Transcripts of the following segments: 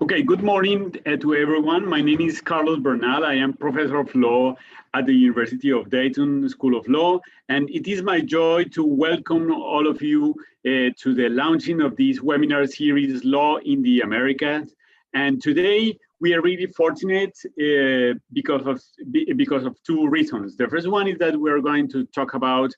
Okay, good morning to everyone. My name is Carlos Bernal. I am professor of law at the University of Dayton School of Law, and it is my joy to welcome all of you to the launching of this webinar series, Law in the Americas. And today we are really fortunate because of two reasons. The first one is that we're going to talk about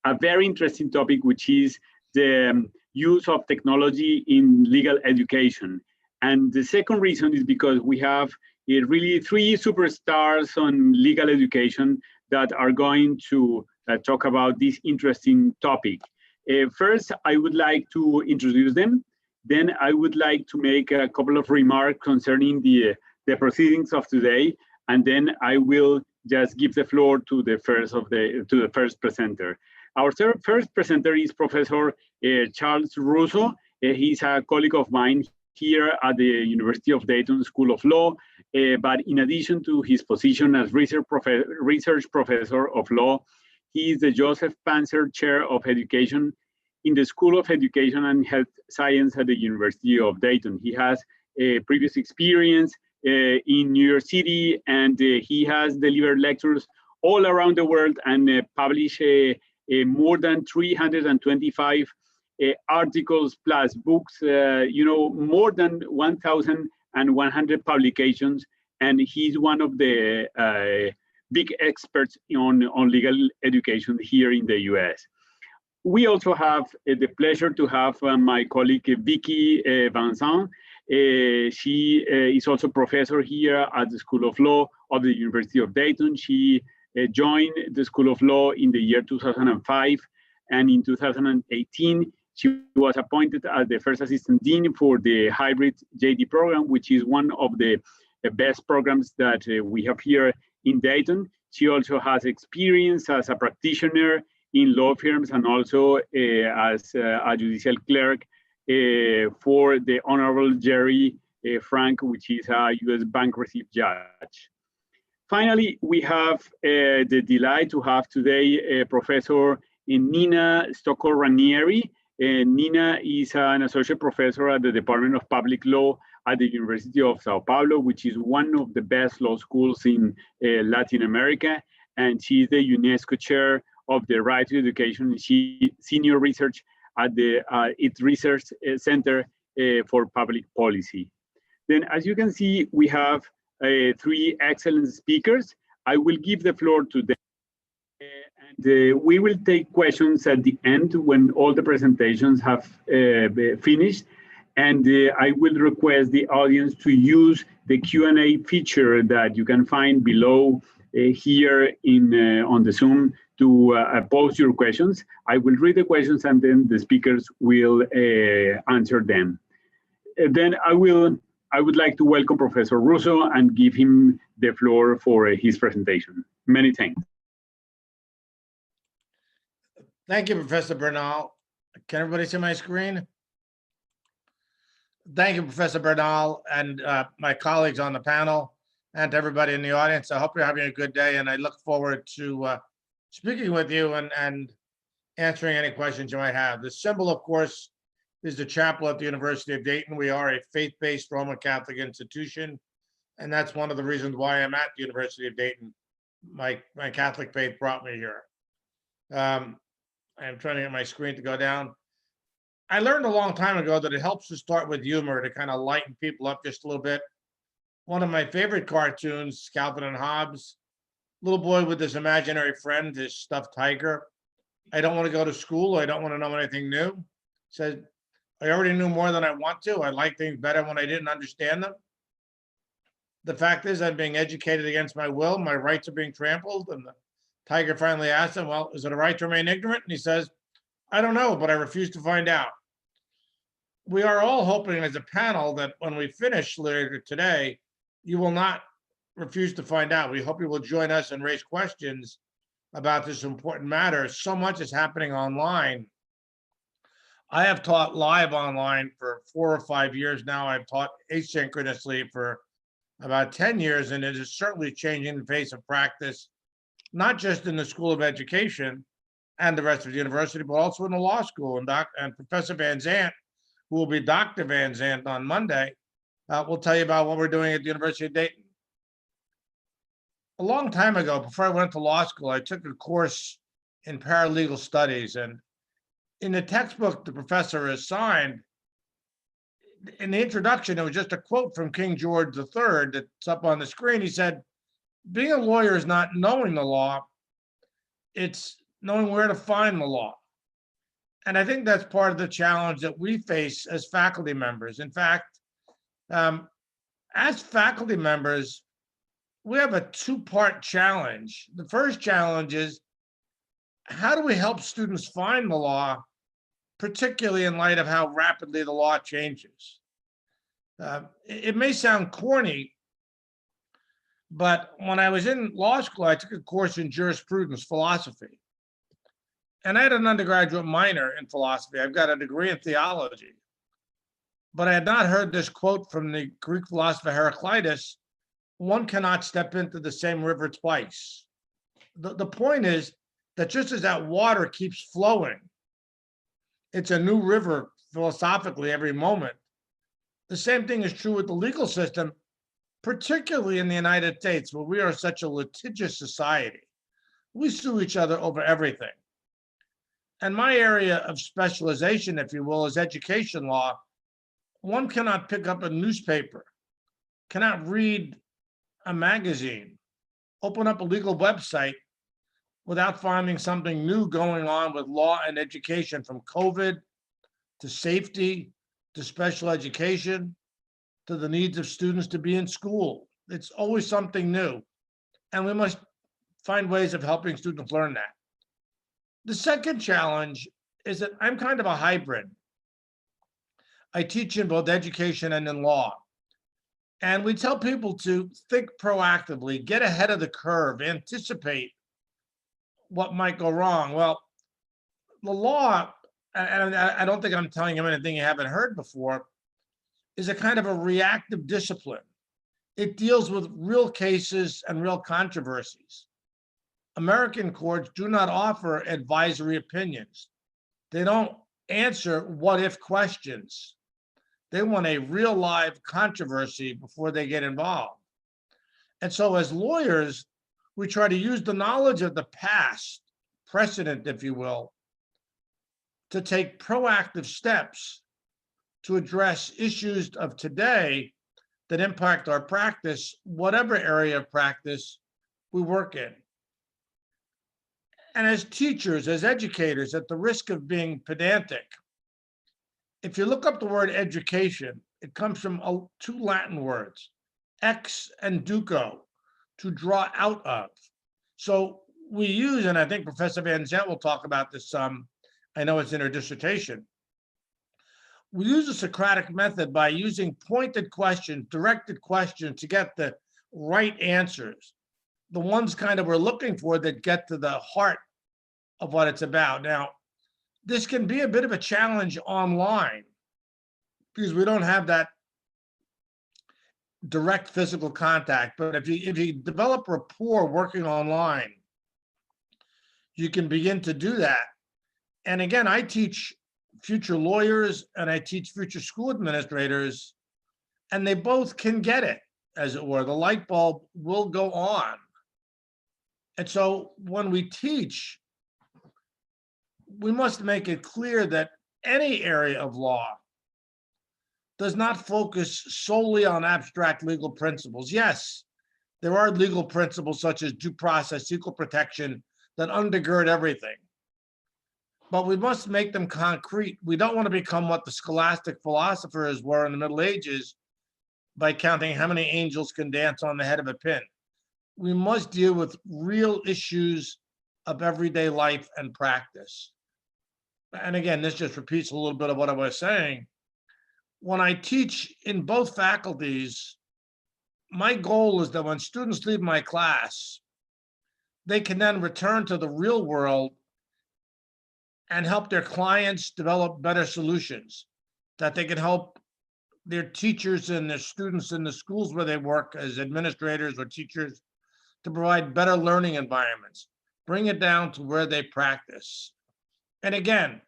a very interesting topic, which is the use of technology in legal education. And the second reason is because we have really three superstars on legal education that are going to talk about this interesting topic. First, I would like to introduce them. Then I would like to make a couple of remarks concerning the proceedings of today. And then I will just give the floor to the first presenter. Our first presenter is Professor Charles Russo. He's a colleague of mine here at the University of Dayton School of Law, but in addition to his position as research professor of law, he is the Joseph Panzer Chair of Education in the School of Education and Health Science at the University of Dayton. He has a previous experience in New York City, and he has delivered lectures all around the world and published more than 325 articles plus books, more than 1,100 publications, and he's one of the big experts on legal education here in the US. We also have the pleasure to have my colleague Vicky Vincent. She is also professor here at the School of Law of the University of Dayton. She joined the School of Law in the year 2005, and in 2018, she was appointed as the first assistant dean for the hybrid JD program, which is one of the best programs that we have here in Dayton. She also has experience as a practitioner in law firms and also as a judicial clerk for the Honorable Jerry Frank, which is a US bankruptcy judge. Finally, we have the delight to have today Professor Nina Stocco-Ranieri. Nina is an associate professor at the Department of Public Law at the University of Sao Paulo, which is one of the best law schools in Latin America. And she is the UNESCO chair of the Right to Education. She senior research at the its research center for public policy. Then, as you can see, we have three excellent speakers. I will give the floor to them. And we will take questions at the end when all the presentations have finished. And I will request the audience to use the Q&A feature that you can find below here on the Zoom to pose your questions. I will read the questions and then the speakers will answer them. Then I would like to welcome Professor Russo and give him the floor for his presentation. Many thanks. Thank you, Professor Bernal. Can everybody see my screen? Thank you, Professor Bernal, and my colleagues on the panel, and to everybody in the audience. I hope you're having a good day, and I look forward to speaking with you and answering any questions you might have. The symbol, of course, is the chapel at the University of Dayton. We are a faith-based Roman Catholic institution, and that's one of the reasons why I'm at the University of Dayton. My Catholic faith brought me here. I'm trying to get my screen to go down. I learned a long time ago that it helps to start with humor to kind of lighten people up just a little bit. One of my favorite cartoons, Calvin and Hobbes, little boy with his imaginary friend, his stuffed tiger. I don't want to go to school. I don't want to know anything new. Said, I already knew more than I want to. I like things better when I didn't understand them. The fact is I'm being educated against my will. My rights are being trampled. And the tiger finally asked him, well, is it a right to remain ignorant? And he says, I don't know, but I refuse to find out. We are all hoping as a panel that when we finish later today, you will not refuse to find out. We hope you will join us and raise questions about this important matter. So much is happening online. I have taught live online for 4 or 5 years now. I've taught asynchronously for about 10 years, and it is certainly changing the face of practice, not just in the School of Education and the rest of the university, but also in the law school. And Professor Van Zandt, who will be Dr. Van Zandt on Monday, We'll tell you about what we're doing at the University of Dayton. A long time ago, before I went to law school, I took a course in paralegal studies. And in the textbook the professor assigned, in the introduction, it was just a quote from King George III that's up on the screen. He said, being a lawyer is not knowing the law, it's knowing where to find the law. And I think that's part of the challenge that we face as faculty members. In fact, as faculty members, we have a two-part challenge. The first challenge is, how do we help students find the law, particularly in light of how rapidly the law changes? It may sound corny, but when I was in law school, I took a course in jurisprudence philosophy. And I had an undergraduate minor in philosophy. I've got a degree in theology. But I had not heard this quote from the Greek philosopher Heraclitus: one cannot step into the same river twice. The point is that just as that water keeps flowing, it's a new river philosophically every moment. The same thing is true with the legal system, particularly in the United States, where we are such a litigious society. We sue each other over everything. And my area of specialization, if you will, is education law. One cannot pick up a newspaper, cannot read a magazine, open up a legal website without finding something new going on with law and education, from COVID to safety to special education to the needs of students to be in school. It's always something new. And we must find ways of helping students learn that. The second challenge is that I'm kind of a hybrid. I teach in both education and in law. And we tell people to think proactively, get ahead of the curve, anticipate what might go wrong. Well, the law, and I don't think I'm telling you anything you haven't heard before, is a kind of a reactive discipline. It deals with real cases and real controversies. American courts do not offer advisory opinions. They don't answer what-if questions. They want a real live controversy before they get involved. And so as lawyers, we try to use the knowledge of the past, precedent, if you will, to take proactive steps to address issues of today that impact our practice, whatever area of practice we work in. And as teachers, as educators, at the risk of being pedantic, if you look up the word education, it comes from two Latin words, ex and duco, to draw out of. So we use, and I think Professor Van Zant will talk about this some, I know it's in her dissertation. We use the Socratic method by using pointed questions, directed questions to get the right answers, the ones kind of we're looking for that get to the heart of what it's about. Now, this can be a bit of a challenge online because we don't have that direct physical contact. But if you develop rapport working online, you can begin to do that. And again, I teach future lawyers and I teach future school administrators, and they both can get it, as it were. The light bulb will go on. And so when we teach, we must make it clear that any area of law does not focus solely on abstract legal principles. Yes, there are legal principles such as due process, equal protection, that undergird everything. But we must make them concrete. We don't want to become what the scholastic philosophers were in the Middle Ages by counting how many angels can dance on the head of a pin. We must deal with real issues of everyday life and practice. And again, this just repeats a little bit of what I was saying. When I teach in both faculties, my goal is that when students leave my class, they can then return to the real world and help their clients develop better solutions, that they can help their teachers and their students in the schools where they work as administrators or teachers to provide better learning environments, bring it down to where they practice. And again,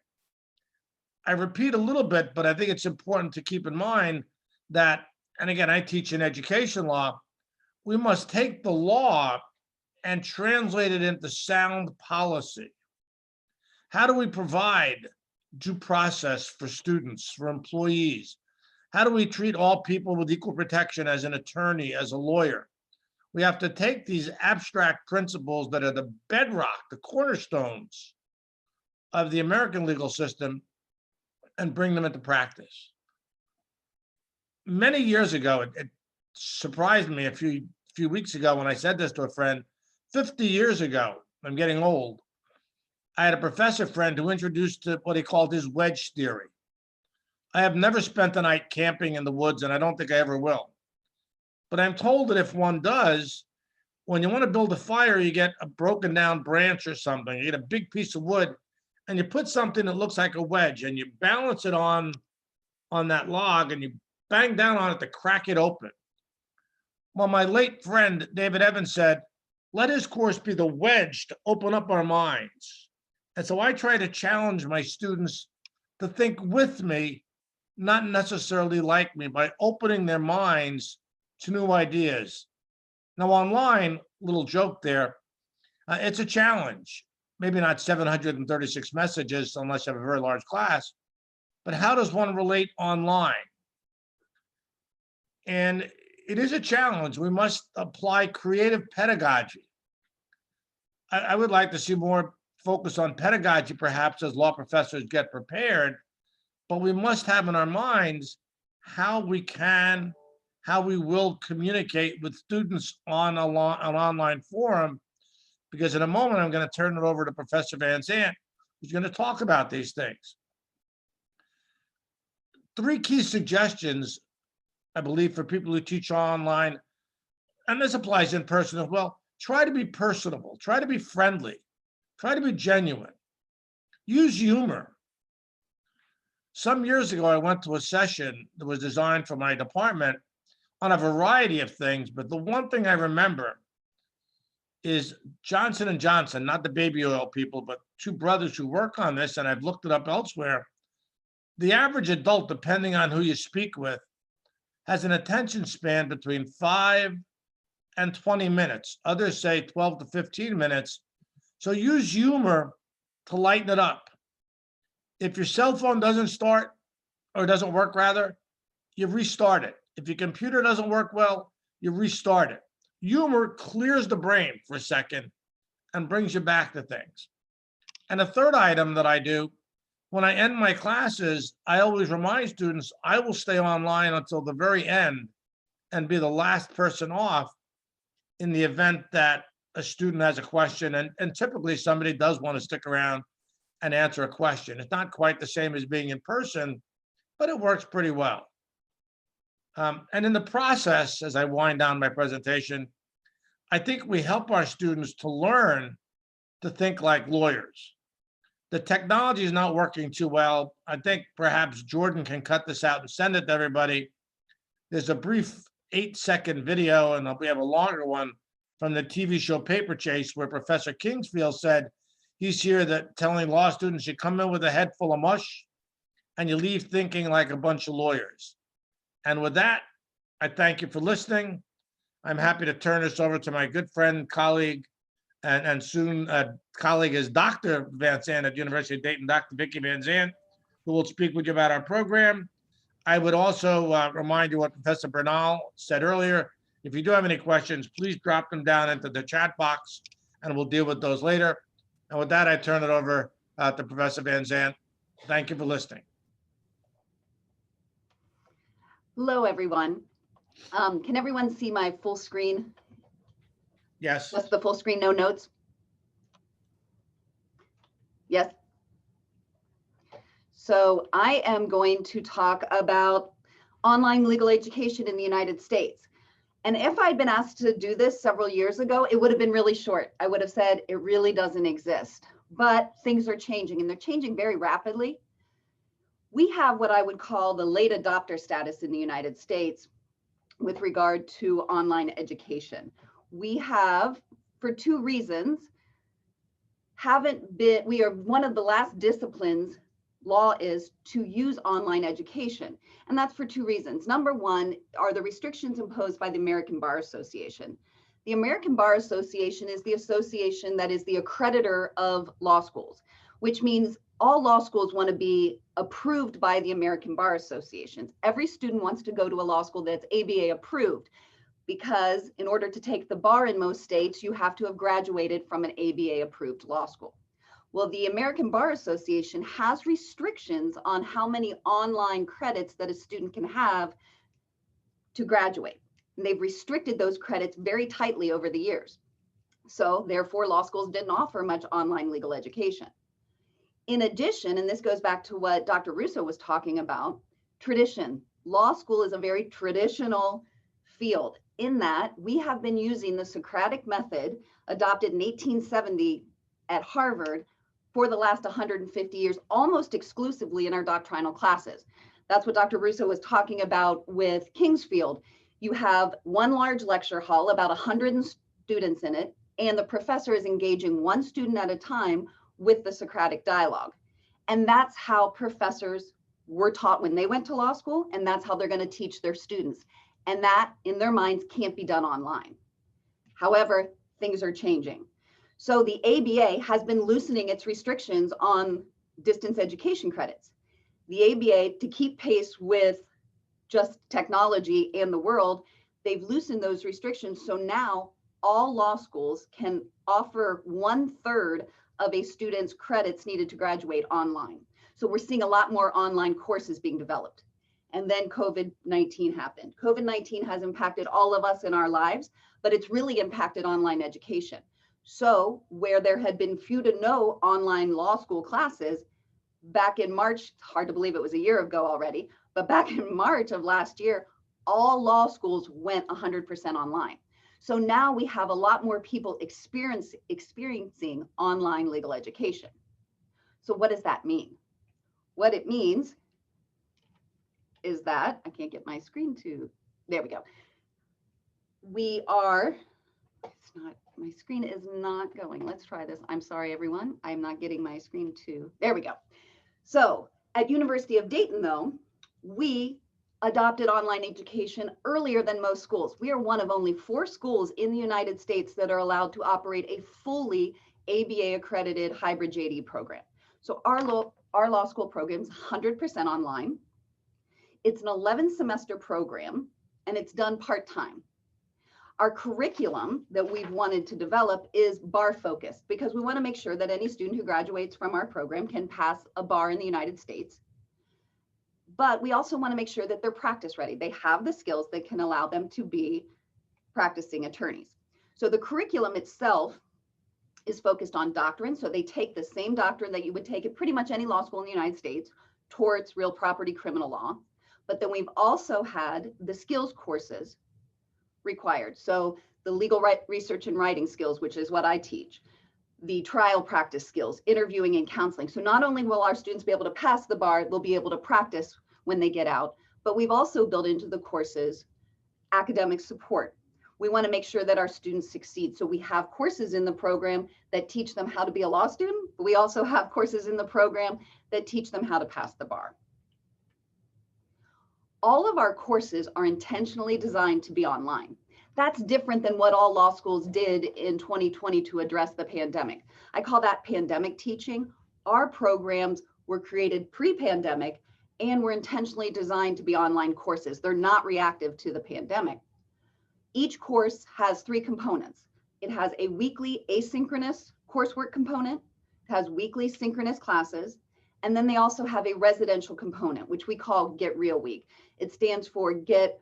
I repeat a little bit, but I think it's important to keep in mind that and again, I teach in education law, we must take the law and translate it into sound policy. How do we provide due process for students, for employees? How do we treat all people with equal protection as an attorney, as a lawyer? We have to take these abstract principles that are the bedrock, the cornerstones of the American legal system, and bring them into practice. Many years ago, it surprised me a few weeks ago when I said this to a friend. 50 years ago, I'm getting old, I had a professor friend who introduced what he called his wedge theory. I have never spent a night camping in the woods, and I don't think I ever will. But I'm told that if one does, when you want to build a fire, you get a broken down branch or something, you get a big piece of wood, and you put something that looks like a wedge, and you balance it on that log, and you bang down on it to crack it open. Well, my late friend, David Evans, said, let his course be the wedge to open up our minds. And so I try to challenge my students to think with me, not necessarily like me, by opening their minds to new ideas. Now online, little joke there, it's a challenge. Maybe not 736 messages unless you have a very large class, but how does one relate online? And it is a challenge. We must apply creative pedagogy. I would like to see more focus on pedagogy, perhaps, as law professors get prepared, but we must have in our minds how we will communicate with students on an online forum, because in a moment, I'm going to turn it over to Professor Van Zandt, who's going to talk about these things. 3 key suggestions, I believe, for people who teach online, and this applies in person as well. Try to be personable, try to be friendly, try to be genuine, use humor. Some years ago, I went to a session that was designed for my department on a variety of things, but the one thing I remember is Johnson & Johnson, not the baby oil people, but 2 brothers who work on this, and I've looked it up elsewhere. The average adult, depending on who you speak with, has an attention span between 5 and 20 minutes. Others say 12 to 15 minutes. So use humor to lighten it up. If your cell phone doesn't start, or doesn't work rather, you restart it. If your computer doesn't work well, you restart it. Humor clears the brain for a second and brings you back to things. And a third item that I do, when I end my classes, I always remind students I will stay online until the very end and be the last person off in the event that a student has a question. And typically somebody does want to stick around and answer a question. It's not quite the same as being in person, but it works pretty well. And in the process, as I wind down my presentation, I think we help our students to learn to think like lawyers. The technology is not working too well. I think perhaps Jordan can cut this out and send it to everybody. There's a brief 8-second video, and we have a longer one from the TV show Paper Chase, where Professor Kingsfield said he's here that telling law students you come in with a head full of mush and you leave thinking like a bunch of lawyers. And with that, I thank you for listening. I'm happy to turn this over to my good friend, colleague, and soon colleague is Dr. Van Zandt at University of Dayton, Dr. Vicki Van Zandt, who will speak with you about our program. I would also remind you what Professor Bernal said earlier. If you do have any questions, please drop them down into the chat box and we'll deal with those later. And with that, I turn it over to Professor Van Zandt. Thank you for listening. Hello, everyone. Can everyone see my full screen? Yes. Just the full screen, no notes? Yes. So I am going to talk about online legal education in the United States. And if I'd been asked to do this several years ago, it would have been really short. I would have said it really doesn't exist. But things are changing, and they're changing very rapidly. We have what I would call the late adopter status in the United States with regard to online education. We have, for 2 reasons, we are one of the last disciplines law is to use online education. And that's for two reasons. Number one are the restrictions imposed by the American Bar Association. The American Bar Association is the association that is the accreditor of law schools, which means all law schools want to be approved by the American Bar Association. Every student wants to go to a law school that's ABA approved, because in order to take the bar in most states, you have to have graduated from an ABA approved law school. Well, the American Bar Association has restrictions on how many online credits that a student can have to graduate. And they've restricted those credits very tightly over the years. So therefore, law schools didn't offer much online legal education. In addition, and this goes back to what Dr. Russo was talking about, tradition. Law school is a very traditional field in that we have been using the Socratic method adopted in 1870 at Harvard for the last 150 years, almost exclusively in our doctrinal classes. That's what Dr. Russo was talking about with Kingsfield. You have one large lecture hall, about 100 students in it, and the professor is engaging one student at a time with the Socratic dialogue. And that's how professors were taught when they went to law school, and that's how they're going to teach their students. And that, in their minds, can't be done online. However, things are changing. So the ABA has been loosening its restrictions on distance education credits. The ABA, to keep pace with just technology and the world, they've loosened those restrictions. So now all law schools can offer 1/3 of a student's credits needed to graduate online. So we're seeing a lot more online courses being developed. And then COVID-19 happened. COVID-19 has impacted all of us in our lives, but it's really impacted online education. So where there had been few to no online law school classes, back in March, hard to believe it was a year ago already, but back in March of last year, all law schools went 100% online. So now we have a lot more people experiencing online legal education. So what does that mean? What it means is that, I can't get my screen to, there we go. My screen is not going. Let's try this. I'm sorry, everyone. I'm not getting my screen to, there we go. So at University of Dayton, though, we adopted online education earlier than most schools. We are one of only 4 schools in the United States that are allowed to operate a fully ABA accredited hybrid JD program. So our law school program is 100% online. It's an 11 semester program, and it's done part-time. Our curriculum that we've wanted to develop is bar focused, because we want to make sure that any student who graduates from our program can pass a bar in the United States. But we also want to make sure that they're practice ready. They have the skills that can allow them to be practicing attorneys. So the curriculum itself is focused on doctrine. So they take the same doctrine that you would take at pretty much any law school in the United States: torts, real property, criminal law. But then we've also had the skills courses required. So the legal research and writing skills, which is what I teach, the trial practice skills, interviewing and counseling. So not only will our students be able to pass the bar, they'll be able to practice when they get out, but we've also built into the courses academic support. We want to make sure that our students succeed. So we have courses in the program that teach them how to be a law student, but we also have courses in the program that teach them how to pass the bar. All of our courses are intentionally designed to be online. That's different than what all law schools did in 2020 to address the pandemic. I call that pandemic teaching. Our programs were created pre-pandemic and were intentionally designed to be online courses. They're not reactive to the pandemic. Each course has 3 components. It has a weekly asynchronous coursework component, it has weekly synchronous classes, and then they also have a residential component, which we call Get Real Week. It stands for Get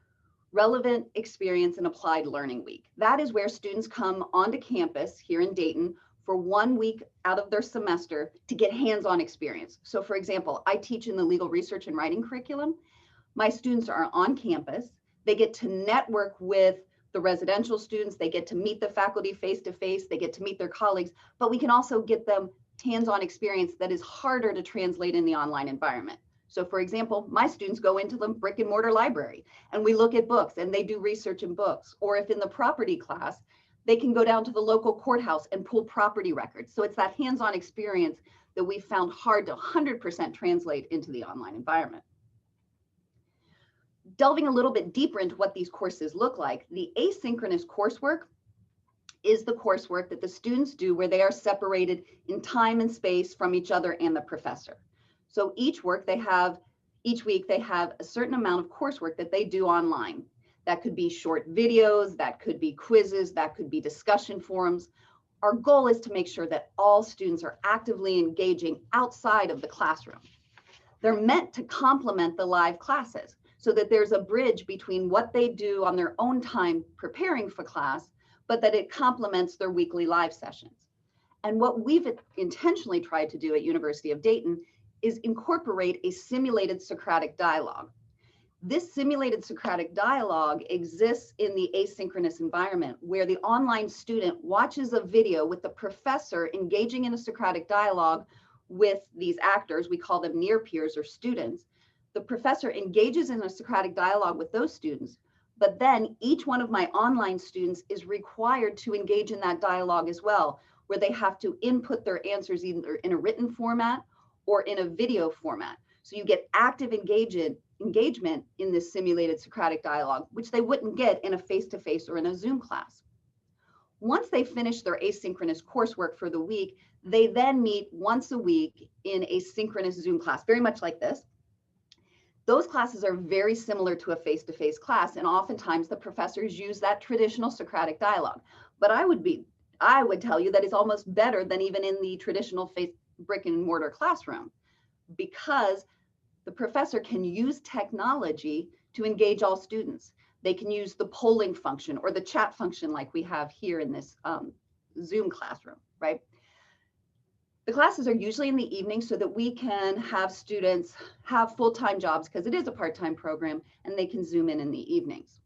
Relevant Experience and Applied Learning Week. That is where students come onto campus here in Dayton for 1 week out of their semester to get hands-on experience. So for example, I teach in the legal research and writing curriculum. My students are on campus. They get to network with the residential students. They get to meet the faculty face-to-face. They get to meet their colleagues, but we can also get them hands-on experience that is harder to translate in the online environment. So for example, my students go into the brick and mortar library and we look at books and they do research in books. Or if in the property class, they can go down to the local courthouse and pull property records. So it's that hands-on experience that we found hard to 100% translate into the online environment. Delving a little bit deeper into what these courses look like, the asynchronous coursework is the coursework that the students do where they are separated in time and space from each other and the professor. So each week they have a certain amount of coursework that they do online. That could be short videos, that could be quizzes, that could be discussion forums. Our goal is to make sure that all students are actively engaging outside of the classroom. They're meant to complement the live classes so that there's a bridge between what they do on their own time preparing for class, but that it complements their weekly live sessions. And what we've intentionally tried to do at University of Dayton is incorporate a simulated Socratic dialogue. This simulated Socratic dialogue exists in the asynchronous environment where the online student watches a video with the professor engaging in a Socratic dialogue with these actors. We call them near peers or students. The professor engages in a Socratic dialogue with those students, but then each one of my online students is required to engage in that dialogue as well, where they have to input their answers either in a written format or in a video format. So you get active engagement in this simulated Socratic dialogue, which they wouldn't get in a face-to-face or in a Zoom class. Once they finish their asynchronous coursework for the week, they then meet once a week in a synchronous Zoom class, very much like this. Those classes are very similar to a face-to-face class, and oftentimes the professors use that traditional Socratic dialogue. But I would tell you that it's almost better than even in the traditional brick and mortar classroom, because the professor can use technology to engage all students. They can use the polling function or the chat function like we have here in this Zoom classroom, right? The classes are usually in the evening so that we can have students have full-time jobs because it is a part-time program and they can Zoom in the evenings.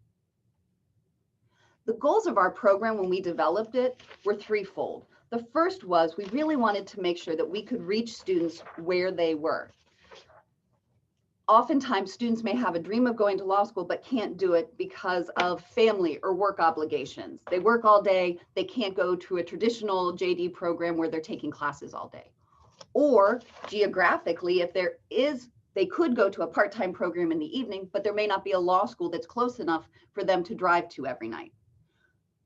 The goals of our program when we developed it were threefold. The first was we really wanted to make sure that we could reach students where they were. Oftentimes students may have a dream of going to law school but can't do it because of family or work obligations. They work all day, they can't go to a traditional JD program where they're taking classes all day. Or geographically, if they could go to a part-time program in the evening, but there may not be a law school that's close enough for them to drive to every night.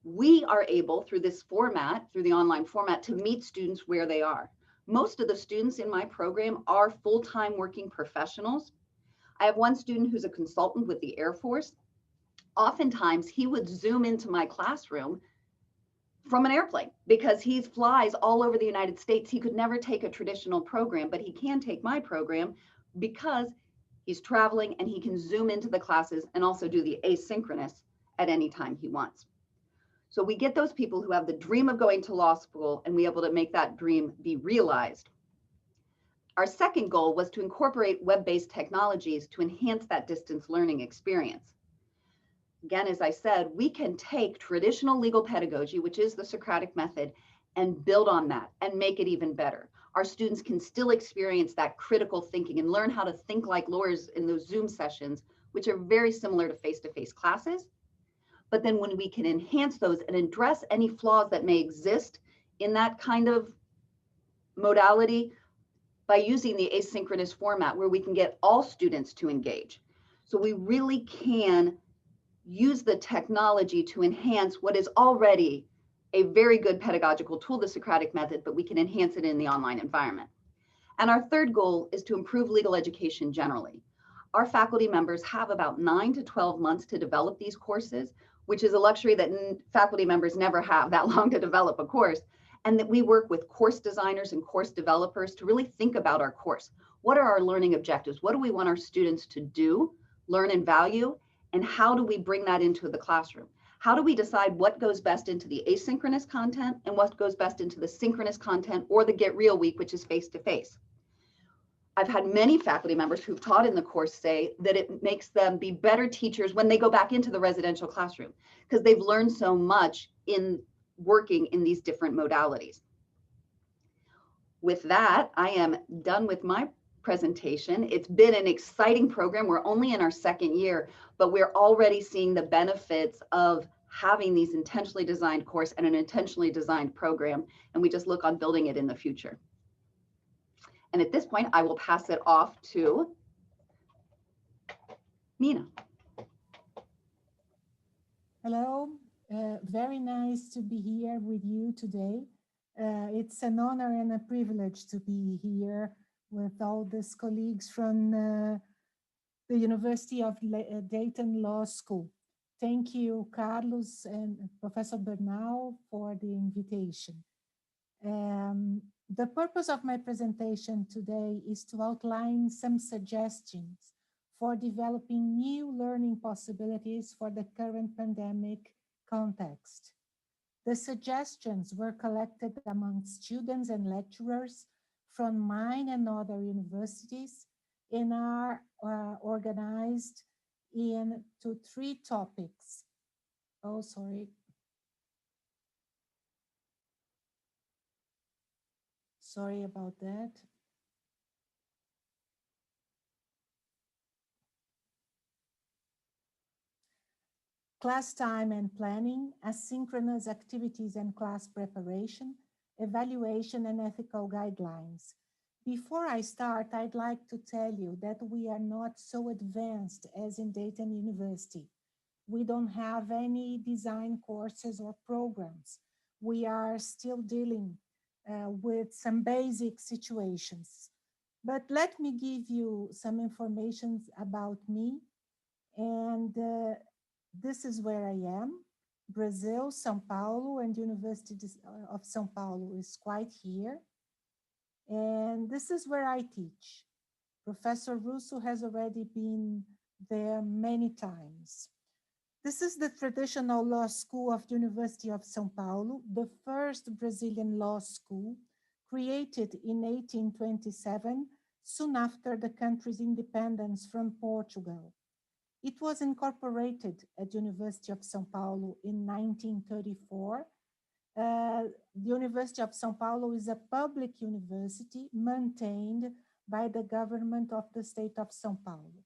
We are able, through this format, through the online format, to meet students where they are. Most of the students in my program are full-time working professionals. I have one student who's a consultant with the Air Force. Oftentimes, he would Zoom into my classroom from an airplane because he flies all over the United States. He could never take a traditional program, but he can take my program because he's traveling and he can Zoom into the classes and also do the asynchronous at any time he wants. So we get those people who have the dream of going to law school and we're able to make that dream be realized. Our second goal was to incorporate web-based technologies to enhance that distance learning experience. Again, as I said, we can take traditional legal pedagogy, which is the Socratic method, and build on that and make it even better. Our students can still experience that critical thinking and learn how to think like lawyers in those Zoom sessions, which are very similar to face-to-face classes. But then when we can enhance those and address any flaws that may exist in that kind of modality, by using the asynchronous format where we can get all students to engage. So we really can use the technology to enhance what is already a very good pedagogical tool, the Socratic method, but we can enhance it in the online environment. And our third goal is to improve legal education generally. Our faculty members have about 9 to 12 months to develop these courses, which is a luxury that faculty members never have that long to develop a course. And that we work with course designers and course developers to really think about our course. What are our learning objectives? What do we want our students to do, learn, and value? And how do we bring that into the classroom? How do we decide what goes best into the asynchronous content and what goes best into the synchronous content or the Get Real week, which is face-to-face? I've had many faculty members who've taught in the course say that it makes them be better teachers when they go back into the residential classroom because they've learned so much in working in these different modalities. With that, I am done with my presentation. It's been an exciting program. We're only in our second year, but we're already seeing the benefits of having these intentionally designed course and an intentionally designed program, and we just look on building it in the future. And at this point, I will pass it off to Nina. Hello, very nice to be here with you today. It's an honor and a privilege to be here with all these colleagues from the University of Dayton Law School. Thank you, Carlos and Professor Bernal, for the invitation. The purpose of my presentation today is to outline some suggestions for developing new learning possibilities for the current pandemic context. The suggestions were collected among students and lecturers from mine and other universities and are organized into 3 topics. Oh, sorry. Sorry about that. Class time and planning, asynchronous activities and class preparation, evaluation and ethical guidelines. Before I start, I'd like to tell you that we are not so advanced as in Dayton University. We don't have any design courses or programs. We are still dealing with some basic situations. But let me give you some information about me. And this is where I am. Brazil, São Paulo, and University of São Paulo is quite here. And this is where I teach. Professor Russo has already been there many times. This is the traditional law school of the University of São Paulo, the first Brazilian law school created in 1827, soon after the country's independence from Portugal. It was incorporated at the University of São Paulo in 1934. The University of São Paulo is a public university maintained by the government of the state of São Paulo.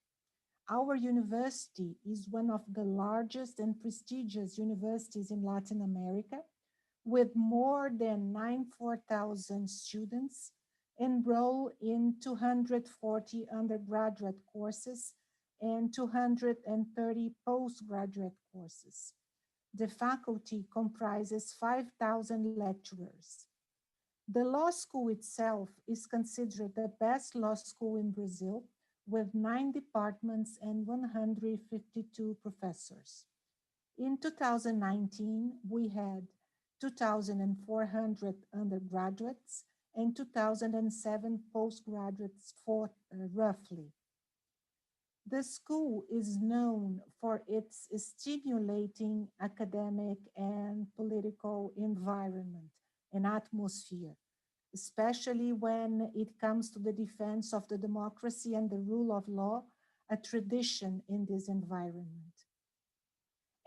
Our university is one of the largest and prestigious universities in Latin America, with more than 94,000 students enrolled in 240 undergraduate courses and 230 postgraduate courses. The faculty comprises 5,000 lecturers. The law school itself is considered the best law school in Brazil, with 9 departments and 152 professors. In 2019, we had 2,400 undergraduates and 2,007 postgraduates roughly. The school is known for its stimulating academic and political environment and atmosphere, especially when it comes to the defense of the democracy and the rule of law, a tradition in this environment.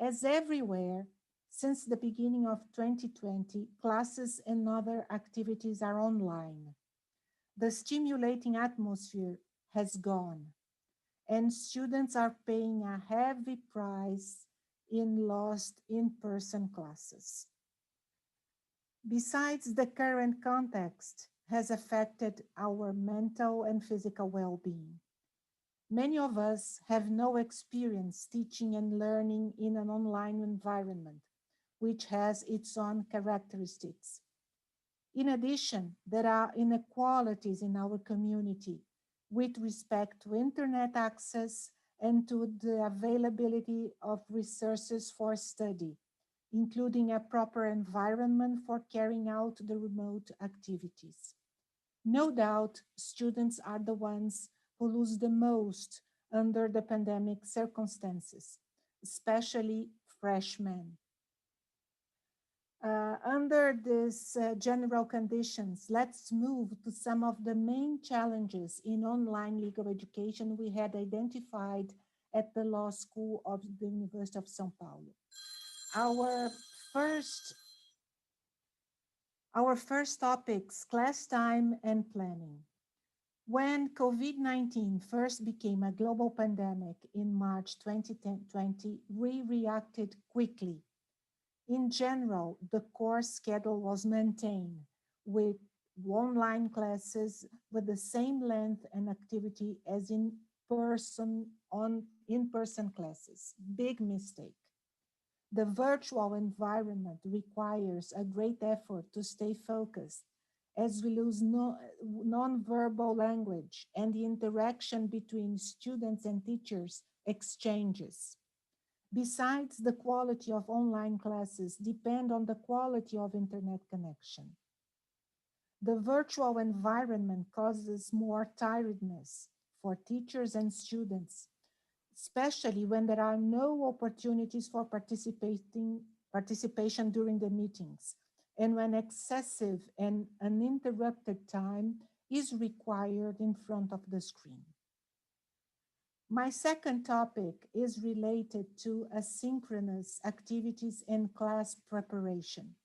As everywhere, since the beginning of 2020, classes and other activities are online. The stimulating atmosphere has gone, and students are paying a heavy price in lost in-person classes. Besides, the current context has affected our mental and physical well-being. Many of us have no experience teaching and learning in an online environment, which has its own characteristics. In addition, there are inequalities in our community with respect to internet access and to the availability of resources for study, including a proper environment for carrying out the remote activities. No doubt, students are the ones who lose the most under the pandemic circumstances, especially freshmen. Under these general conditions, let's move to some of the main challenges in online legal education we had identified at the Law School of the University of São Paulo. Our first topics, class time and planning. When COVID-19 first became a global pandemic in March 2020, we reacted quickly. In general, the course schedule was maintained with online classes with the same length and activity as in-person classes. Big mistake. The virtual environment requires a great effort to stay focused as we lose non-verbal language and the interaction between students and teachers exchanges. Besides, the quality of online classes depend on the quality of internet connection. The virtual environment causes more tiredness for teachers and students, especially when there are no opportunities for participation during the meetings, and when excessive and uninterrupted time is required in front of the screen. My second topic is related to asynchronous activities and class preparation.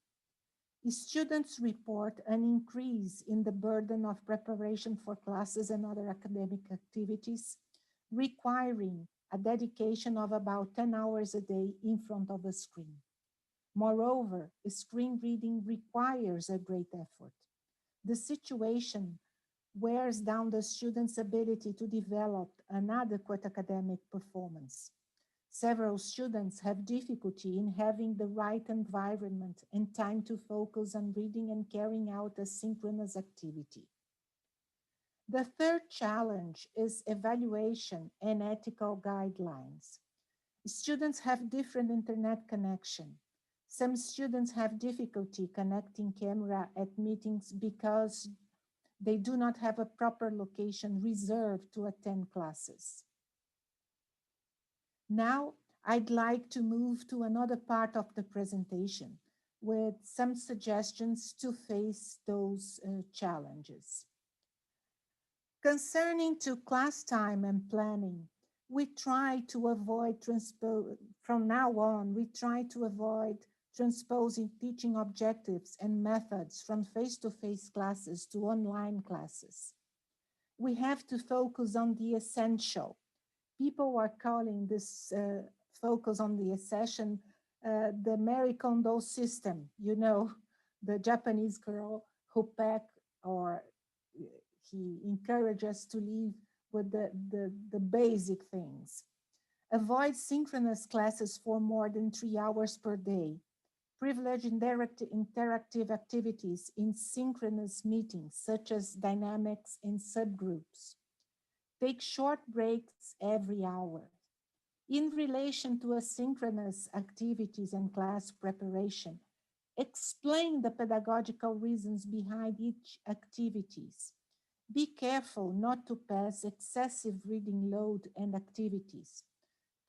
Students report an increase in the burden of preparation for classes and other academic activities, requiring a dedication of about 10 hours a day in front of a screen. Moreover, screen reading requires a great effort. The situation wears down the student's ability to develop an adequate academic performance. Several students have difficulty in having the right environment and time to focus on reading and carrying out a synchronous activity. The third challenge is evaluation and ethical guidelines. Students have different internet connection. Some students have difficulty connecting camera at meetings because they do not have a proper location reserved to attend classes. Now, I'd like to move to another part of the presentation with some suggestions to face those challenges. Concerning to class time and planning, we try to avoid from now on, we try to avoid transposing teaching objectives and methods from face-to-face classes to online classes. We have to focus on the essential. People are calling this focus on the essential the Marie Kondo system, you know, the Japanese girl who packed or he encouraged us to live with the basic things. Avoid synchronous classes for more than 3 hours per day. Privilege interactive activities in synchronous meetings, such as dynamics and subgroups. Take short breaks every hour. In relation to asynchronous activities and class preparation, explain the pedagogical reasons behind each activities. Be careful not to pass excessive reading load and activities.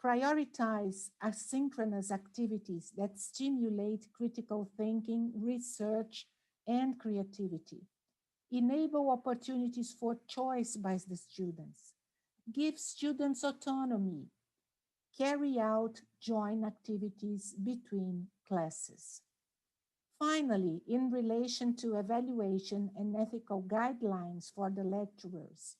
Prioritize asynchronous activities that stimulate critical thinking, research, and creativity. Enable opportunities for choice by the students. Give students autonomy. Carry out joint activities between classes. Finally, in relation to evaluation and ethical guidelines for the lecturers,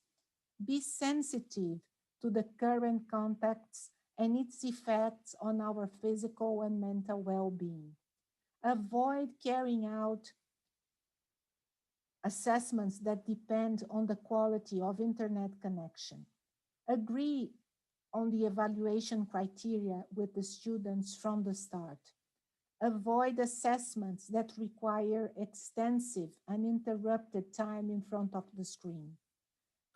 be sensitive to the current context and its effects on our physical and mental well-being. Avoid carrying out assessments that depend on the quality of internet connection. Agree on the evaluation criteria with the students from the start. Avoid assessments that require extensive, uninterrupted time in front of the screen.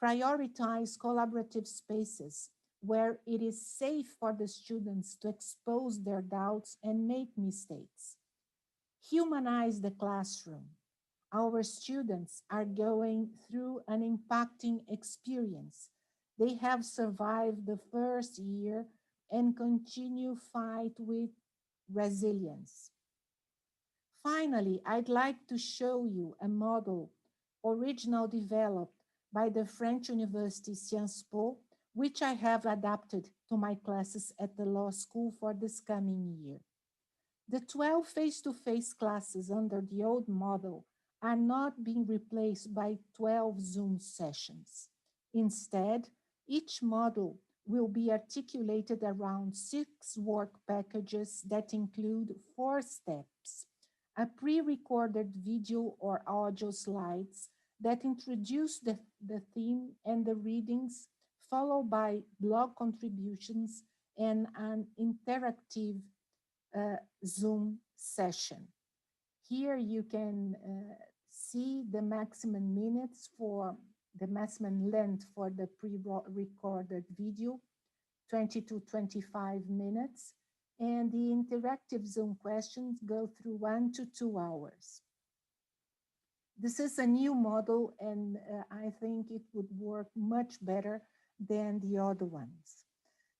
Prioritize collaborative spaces where it is safe for the students to expose their doubts and make mistakes. Humanize the classroom. Our students are going through an impacting experience. They have survived the first year and continue fight with resilience. Finally, I'd like to show you a model original developed by the French University Sciences Po, which I have adapted to my classes at the law school for this coming year. The 12 face-to-face classes under the old model are not being replaced by 12 Zoom sessions. Instead, each model will be articulated around 6 work packages that include 4 steps: a pre-recorded video or audio slides that introduce the theme and the readings, followed by blog contributions and an interactive Zoom session. Here you can see the maximum minutes for the maximum length for the pre-recorded video, 20 to 25 minutes, and the interactive Zoom questions go through 1 to 2 hours. This is a new model, and I think it would work much better than the other ones.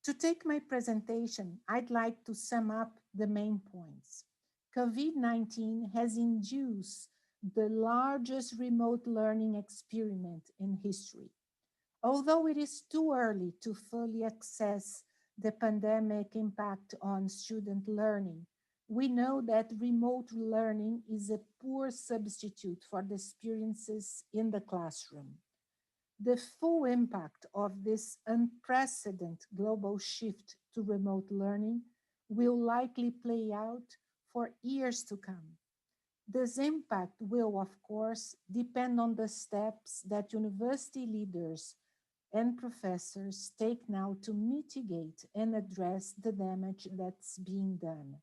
To take my presentation, I'd like to sum up the main points. COVID-19 has induced the largest remote learning experiment in history. Although it is too early to fully assess the pandemic impact on student learning, we know that remote learning is a poor substitute for the experiences in the classroom. The full impact of this unprecedented global shift to remote learning will likely play out for years to come. This impact will, of course, depend on the steps that university leaders and professors take now to mitigate and address the damage that's being done.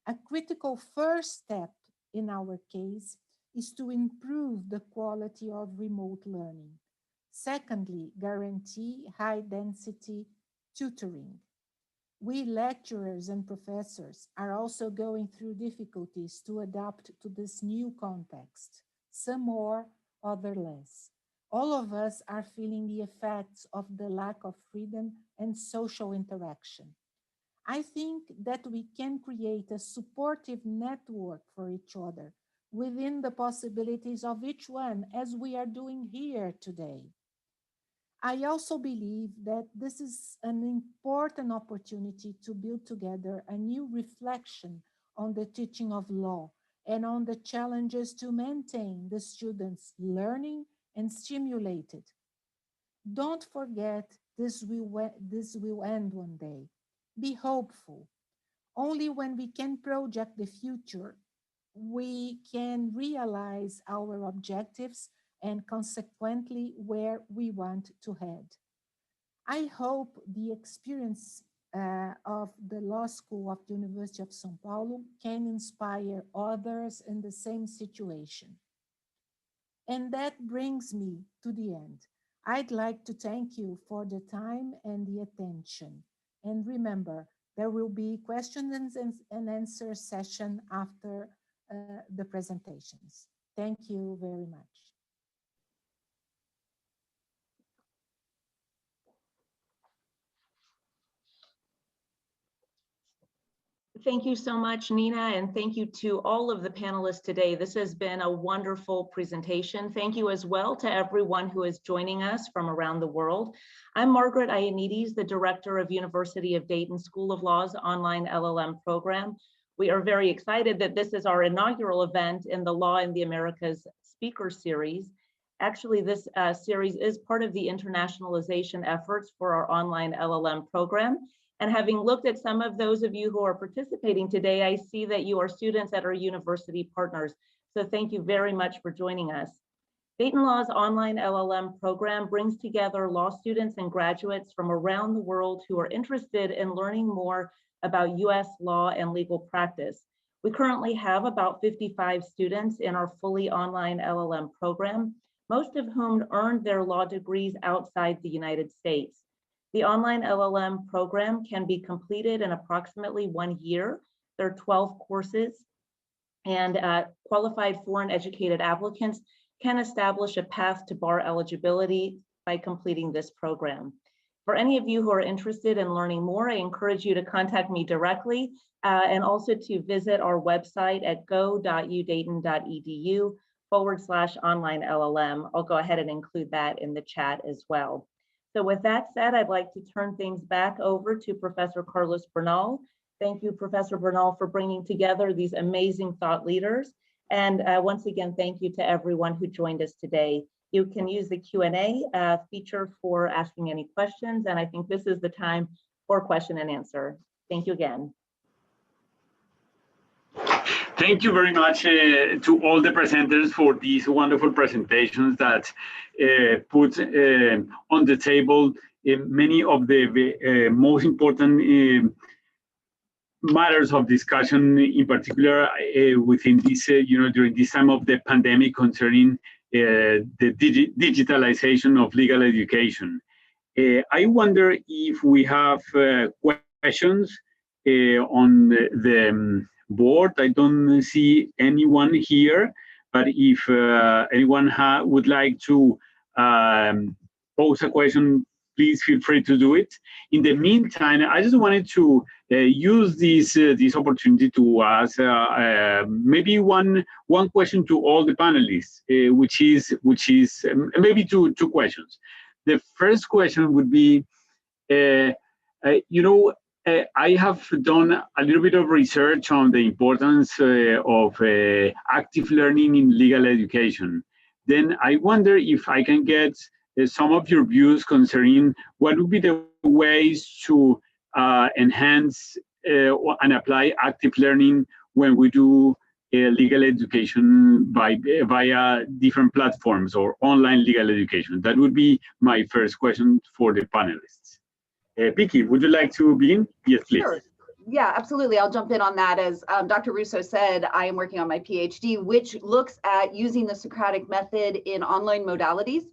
A critical first step in our case is to improve the quality of remote learning. Secondly, guarantee high-density tutoring. We lecturers and professors are also going through difficulties to adapt to this new context, some more, others less. All of us are feeling the effects of the lack of freedom and social interaction. I think that we can create a supportive network for each other within the possibilities of each one, as we are doing here today. I also believe that this is an important opportunity to build together a new reflection on the teaching of law and on the challenges to maintain the students' learning and stimulated. Don't forget, this will end one day. Be hopeful. Only when we can project the future, we can realize our objectives and consequently where we want to head. I hope the experience of the law school of the University of São Paulo can inspire others in the same situation. And that brings me to the end. I'd like to thank you for the time and the attention. And remember, there will be questions and answer session after the presentations. Thank you very much. Thank you so much, Nina, and thank you to all of the panelists today. This has been a wonderful presentation. Thank you as well to everyone who is joining us from around the world. I'm Margaret Ioannidis, the Director of University of Dayton School of Law's online LLM program. We are very excited that this is our inaugural event in the Law in the Americas speaker series. Actually, this series is part of the internationalization efforts for our online LLM program. And having looked at some of those of you who are participating today, I see that you are students at our university partners. So thank you very much for joining us. Dayton Law's online LLM program brings together law students and graduates from around the world who are interested in learning more about US law and legal practice. We currently have about 55 students in our fully online LLM program, most of whom earned their law degrees outside the United States. The online LLM program can be completed in approximately 1 year. There are 12 courses, and qualified foreign educated applicants can establish a path to bar eligibility by completing this program. For any of you who are interested in learning more, I encourage you to contact me directly and also to visit our website at go.udayton.edu/online LLM. I'll go ahead and include that in the chat as well. So with that said, I'd like to turn things back over to Professor Carlos Bernal. Thank you, Professor Bernal, for bringing together these amazing thought leaders. And once again, thank you to everyone who joined us today. You can use the Q&A feature for asking any questions, and I think this is the time for question and answer. Thank you again. Thank you very much to all the presenters for these wonderful presentations that put on the table many of the most important matters of discussion, in particular within this, during this time of the pandemic concerning the digitalization of legal education. I wonder if we have questions on the board. I don't see anyone here, but if anyone would like to pose a question, please feel free to do it. In the meantime, I just wanted to use this opportunity to ask maybe one question to all the panelists, which is maybe two questions. The first question would be, I have done a little bit of research on the importance of active learning in legal education. Then I wonder if I can get some of your views concerning what would be the ways to enhance and apply active learning when we do legal education via different platforms or online legal education. That would be my first question for the panelists. Vicky, would you like to begin? Yes, please. Sure. Yeah, absolutely. I'll jump in on that. As Dr. Russo said, I am working on my PhD, which looks at using the Socratic method in online modalities.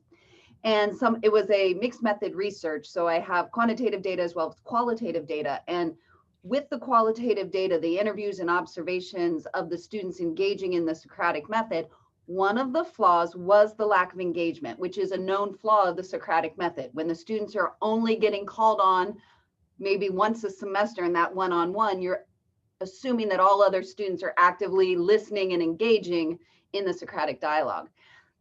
And it was a mixed method research. So I have quantitative data as well as qualitative data. And with the qualitative data, the interviews and observations of the students engaging in the Socratic method, one of the flaws was the lack of engagement, which is a known flaw of the Socratic method. When the students are only getting called on maybe once a semester in that one-on-one, you're assuming that all other students are actively listening and engaging in the Socratic dialogue.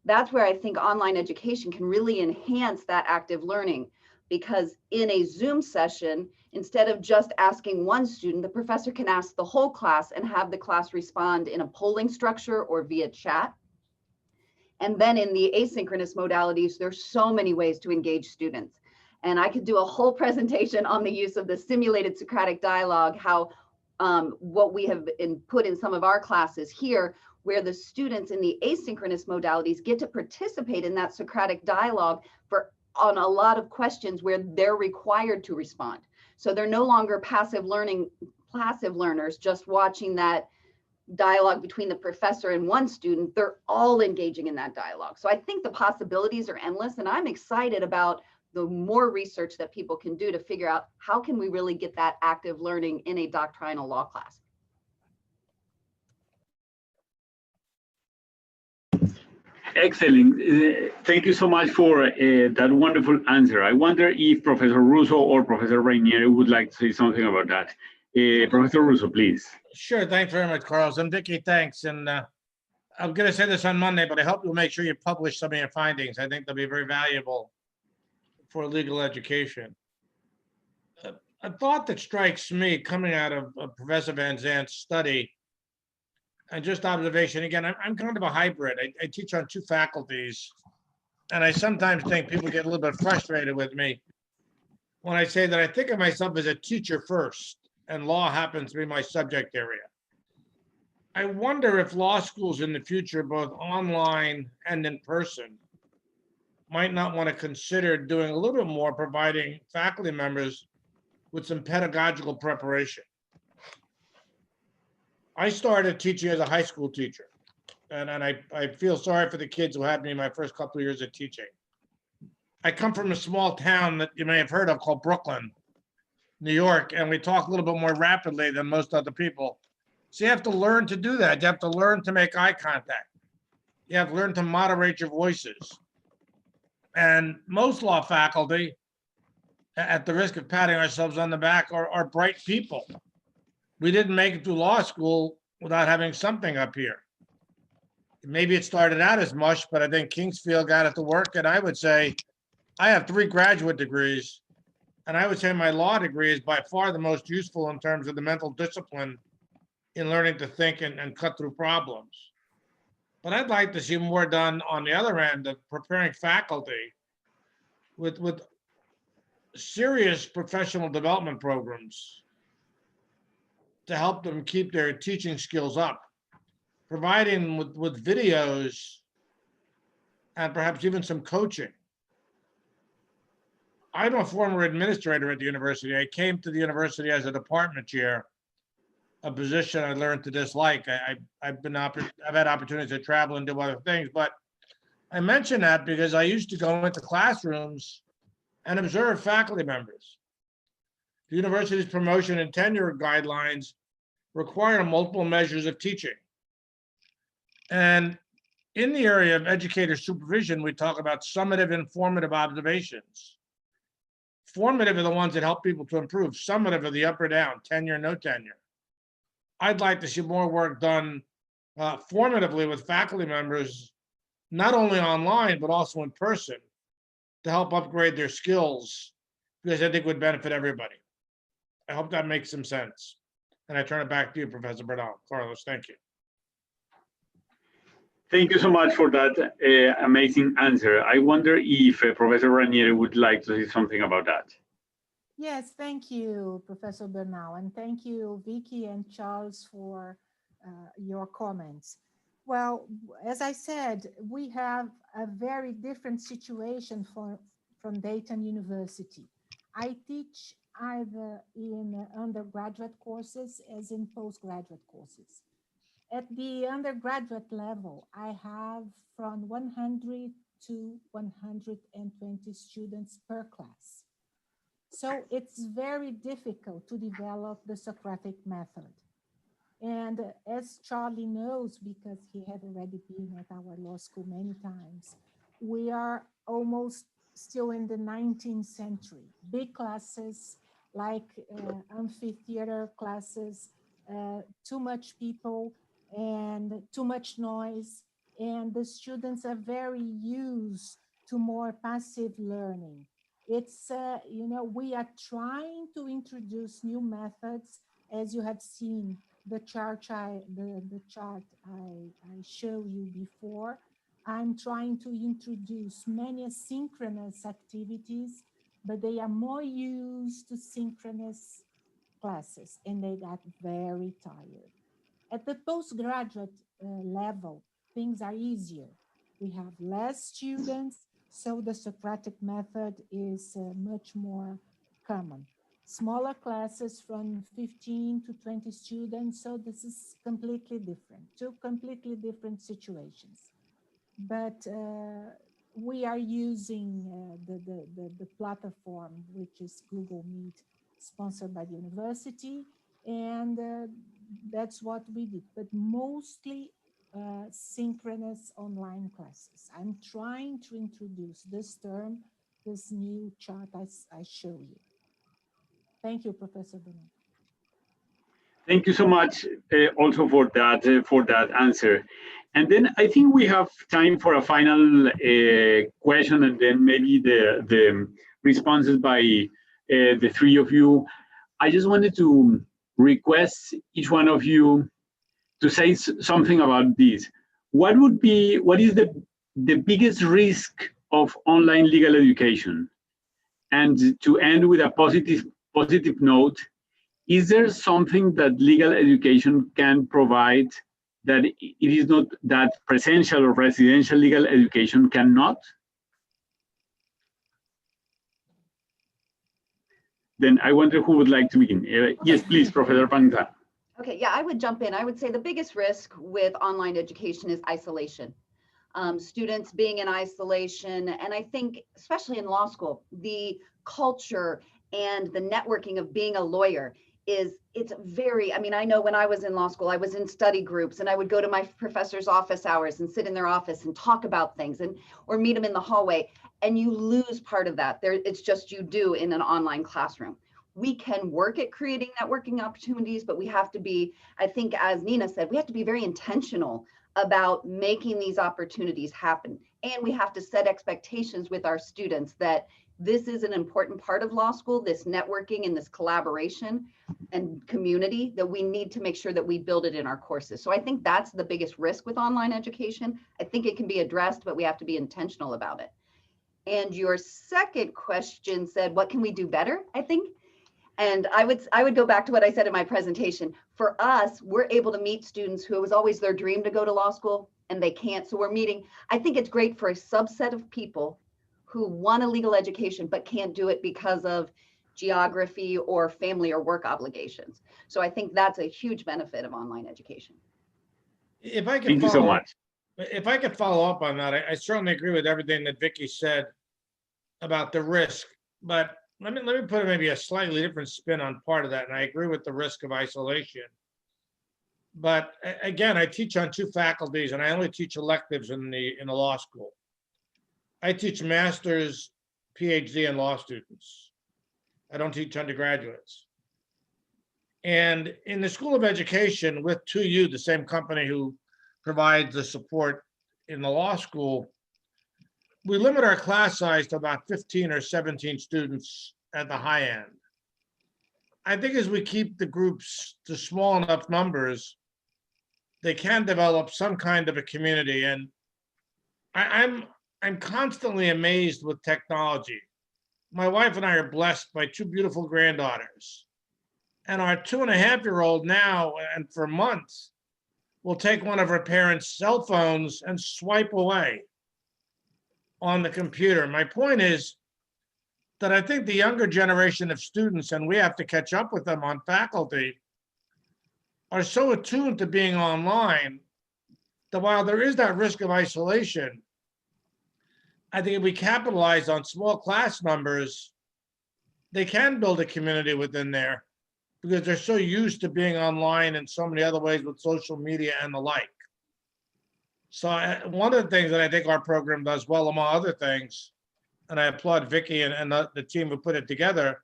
That's where I think online education can really enhance that active learning, because in a Zoom session, instead of just asking one student, the professor can ask the whole class and have the class respond in a polling structure or via chat. And then in the asynchronous modalities, there's so many ways to engage students. And I could do a whole presentation on the use of the simulated Socratic dialogue, how what we have put in some of our classes here, where the students in the asynchronous modalities get to participate in that Socratic dialogue on a lot of questions where they're required to respond. So they're no longer passive learners, just watching that dialogue between the professor and one student. They're all engaging in that dialogue. So I think the possibilities are endless, and I'm excited about the more research that people can do to figure out how can we really get that active learning in a doctrinal law class. Excellent. Thank you so much for that wonderful answer. I wonder if Professor Russo or Professor Rainieri would like to say something about that. Professor Russo, please. Sure. Thanks very much, Carlos. And Vicky, thanks. And I'm going to say this on Monday, but I hope you'll make sure you publish some of your findings. I think they'll be very valuable for legal education. A thought that strikes me coming out of Professor Van Zant's study and just observation, again, I'm kind of a hybrid. I teach on two faculties, and I sometimes think people get a little bit frustrated with me when I say that I think of myself as a teacher first, and law happens to be my subject area. I wonder if law schools in the future, both online and in person, might not want to consider doing a little bit more, providing faculty members with some pedagogical preparation. I started teaching as a high school teacher, and I feel sorry for the kids who had me in my first couple of years of teaching. I come from a small town that you may have heard of called Brooklyn, New York, and we talk a little bit more rapidly than most other people. So you have to learn to do that. You have to learn to make eye contact. You have to learn to moderate your voices. And most law faculty, at the risk of patting ourselves on the back, are bright people. We didn't make it through law school without having something up here. Maybe it started out as mush, but I think Kingsfield got it to work. And I would say I have 3 graduate degrees, and I would say my law degree is by far the most useful in terms of the mental discipline in learning to think and cut through problems. But I'd like to see more done on the other end of preparing faculty with serious professional development programs to help them keep their teaching skills up. providing with videos and perhaps even some coaching. I'm a former administrator at the university. I came to the university as a department chair, a position I learned to dislike. I've had opportunities to travel and do other things, but I mention that because I used to go into classrooms and observe faculty members. The university's promotion and tenure guidelines require multiple measures of teaching. And in the area of educator supervision, we talk about summative and formative observations. Formative are the ones that help people to improve. Summative are the up or down, tenure, no tenure. I'd like to see more work done formatively with faculty members, not only online, but also in person, to help upgrade their skills, because I think would benefit everybody. I hope that makes some sense. And I turn it back to you, Professor Bernal. Carlos, thank you. Thank you so much for that amazing answer. I wonder if Professor Ranieri would like to say something about that. Yes, thank you, Professor Bernal, and thank you, Vicky and Charles, for your comments. Well, as I said, we have a very different situation from Dayton University. I teach either in undergraduate courses as in postgraduate courses. At the undergraduate level, I have from 100 to 120 students per class. So it's very difficult to develop the Socratic method. And as Charlie knows, because he had already been at our law school many times, we are almost still in the 19th century. Big classes like amphitheater classes, too much people and too much noise. And the students are very used to more passive learning. It's, we are trying to introduce new methods, as you have seen the chart I showed you before. I'm trying to introduce many asynchronous activities, but they are more used to synchronous classes, and they got very tired. At the postgraduate level, things are easier. We have less students, so the Socratic method is much more common. Smaller classes from 15 to 20 students, so this is completely different, two completely different situations. But we are using the platform, which is Google Meet, sponsored by the university, and that's what we did, but mostly synchronous online classes. I'm trying to introduce this term, this new chart I show you. Thank you, Professor Bernal. Thank you so much also for that answer. And then I think we have time for a final question, and then maybe the responses by the three of you. I just wanted to request each one of you to say something about this. What is the biggest risk of online legal education? And to end with a positive note, is there something that legal education can provide that it is not, that presential or residential legal education cannot? Then I wonder who would like to begin. Yes, please, Professor Panta. Okay, yeah, I would jump in. I would say the biggest risk with online education is isolation. Students being in isolation, and I think especially in law school, the culture and the networking of being a lawyer it's very, I mean, I know when I was in law school, I was in study groups, and I would go to my professor's office hours and sit in their office and talk about things, or meet them in the hallway, and you lose part of that. It's just you do in an online classroom. We can work at creating networking opportunities, but we have to be, I think, as Nina said, we have to be very intentional about making these opportunities happen. And we have to set expectations with our students that this is an important part of law school, this networking and this collaboration and community, that we need to make sure that we build it in our courses. So I think that's the biggest risk with online education. I think it can be addressed, but we have to be intentional about it. And your second question said, what can we do better, I think? And I would go back to what I said in my presentation. for us, we're able to meet students who it was always their dream to go to law school and they can't. So we're meeting, I think it's great for a subset of people who want a legal education but can't do it because of geography or family or work obligations. So I think that's a huge benefit of online education. If I could Thank you so follow up, much. if I could follow up on that, I certainly agree with everything that Vicky said about the risk, but let me put maybe a slightly different spin on part of that. And I agree with the risk of isolation. But again, I teach on 2 faculties and I only teach electives in the law school. I teach master's, PhD, and law students. I don't teach undergraduates. And in the School of Education with 2U, the same company who provides the support in the law school, we limit our class size to about 15 or 17 students at the high end. I think as we keep the groups to small enough numbers, they can develop some kind of a community. And I'm constantly amazed with technology. My wife and I are blessed by 2 beautiful granddaughters. And our 2.5-year-old now, and for months, will take one of her parents' cell phones and swipe away on the computer. My point is that I think the younger generation of students, and we have to catch up with them on faculty, are so attuned to being online that while there is that risk of isolation, I think if we capitalize on small class numbers, they can build a community within there because they're so used to being online in so many other ways with social media and the like. So one of the things that I think our program does well, among other things, and I applaud Vicky and the team who put it together,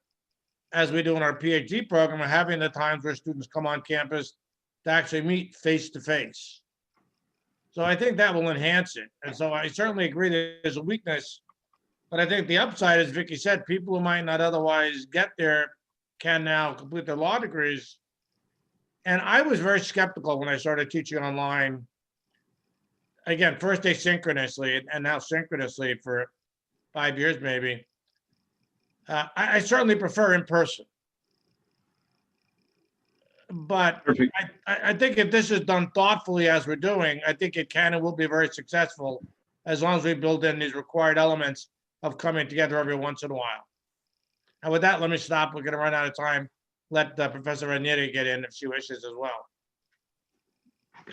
as we do in our PhD program, are having the times where students come on campus to actually meet face to face. So I think that will enhance it. And so I certainly agree that there's a weakness, but I think the upside, as Vicky said, people who might not otherwise get there can now complete their law degrees. And I was very skeptical when I started teaching online. Again, first asynchronously and now synchronously for 5 years maybe. I certainly prefer in person. But Perfect. I think if this is done thoughtfully as we're doing, I think it can and will be very successful as long as we build in these required elements of coming together every once in a while. And with that, let me stop. We're going to run out of time. Let Professor Ranieri get in if she wishes as well.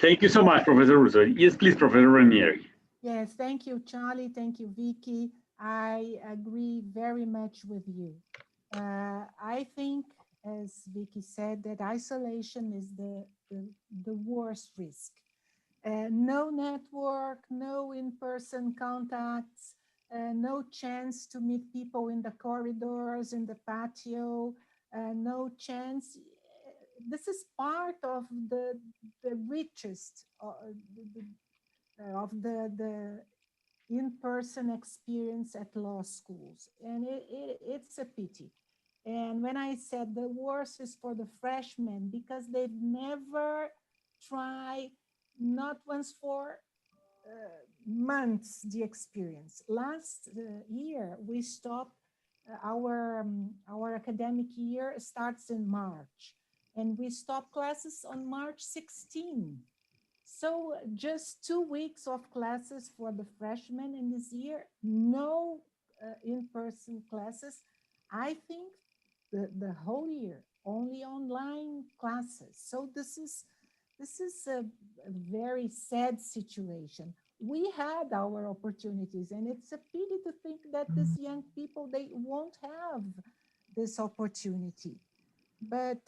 Thank you so much, Professor Russo. Yes, please, Professor Ranieri. Yes, thank you, Charlie. Thank you, Vicky. I agree very much with you. I think, as Vicky said, that isolation is the worst risk. No network, no in-person contacts, no chance to meet people in the corridors, in the patio, no chance. This is part of the richest of the in-person experience at law schools, and it's a pity. And when I said the worst is for the freshmen, because they've never tried, not once for months, the experience. Last year, we stopped our academic year starts in March, and we stopped classes on March 16. So just 2 weeks of classes for the freshmen in this year, no in-person classes. I think the whole year, only online classes. So this is a very sad situation. We had our opportunities, and it's a pity to think that these young people, they won't have this opportunity. But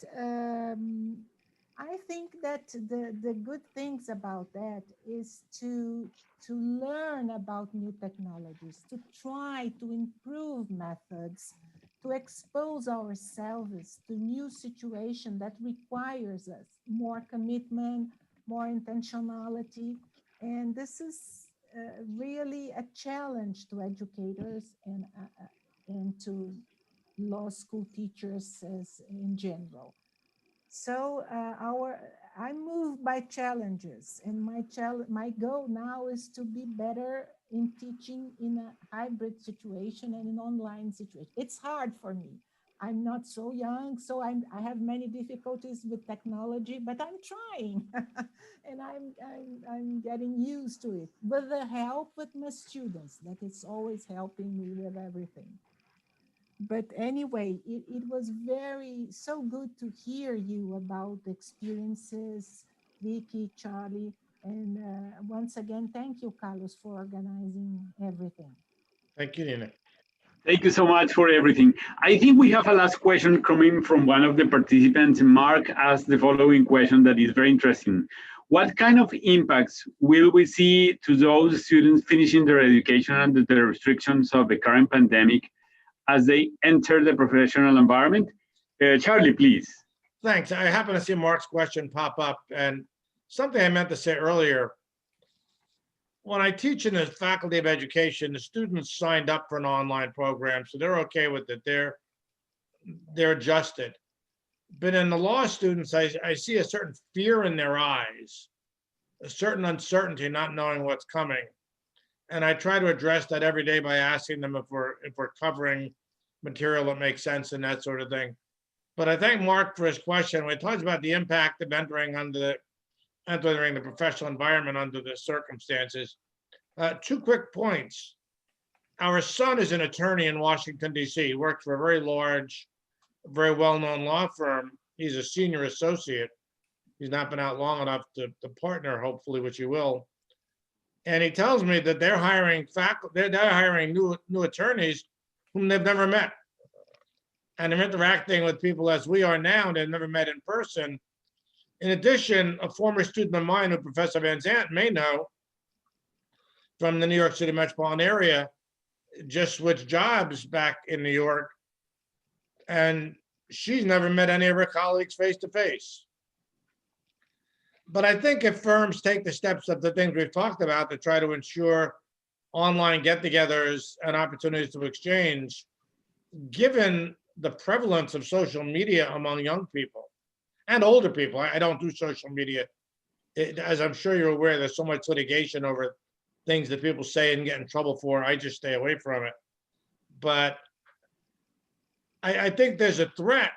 I think that the good things about that is to learn about new technologies, to try to improve methods, to expose ourselves to new situation that requires us more commitment, more intentionality. And this is really a challenge to educators and to law school teachers as in general. So I'm moved by challenges, and my goal now is to be better in teaching in a hybrid situation and an online situation. It's hard for me, I'm not so young, so I have many difficulties with technology, but I'm trying, and I'm getting used to it with the help with my students. That is always helping me with everything. But anyway, it was so good to hear you about the experiences, Vicky, Charlie, and once again, thank you, Carlos, for organizing everything. Thank you, Nina. Thank you so much for everything. I think we have a last question coming from one of the participants. Mark asked the following question that is very interesting. What kind of impacts will we see to those students finishing their education under the restrictions of the current pandemic as they enter the professional environment? Charlie, please. Thanks. I happen to see Mark's question pop up, and something I meant to say earlier. When I teach in the Faculty of Education, the students signed up for an online program, so they're okay with it. They're adjusted. But in the law students, I see a certain fear in their eyes, a certain uncertainty, not knowing what's coming. And I try to address that every day by asking them if we're covering material that makes sense and that sort of thing. But I thank Mark for his question. When he talks about the impact of entering the professional environment under the circumstances, 2 quick points. Our son is an attorney in Washington, D.C. He works for a very large, very well-known law firm. He's a senior associate. He's not been out long enough to partner, hopefully, which he will. And he tells me that they're hiring new attorneys whom they've never met. And they're interacting with people as we are now, and they've never met in person. In addition, a former student of mine, who Professor Van Zandt may know, from the New York City metropolitan area, just switched jobs back in New York. And she's never met any of her colleagues face to face. But I think if firms take the steps of the things we've talked about to try to ensure online get-togethers and opportunities to exchange, given the prevalence of social media among young people and older people, I don't do social media. As I'm sure you're aware, there's so much litigation over things that people say and get in trouble for. I just stay away from it. But I think there's a threat.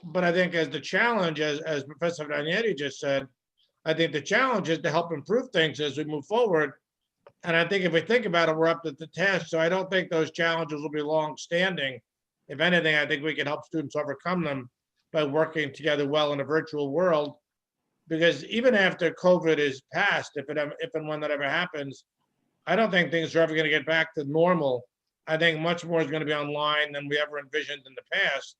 But I think as the challenge, as Professor Ranieri just said, I think the challenge is to help improve things as we move forward. And I think if we think about it, we're up to the task. So I don't think those challenges will be long-standing. If anything, I think we can help students overcome them by working together well in a virtual world. Because even after COVID is passed, if and when that ever happens, I don't think things are ever going to get back to normal. I think much more is going to be online than we ever envisioned in the past.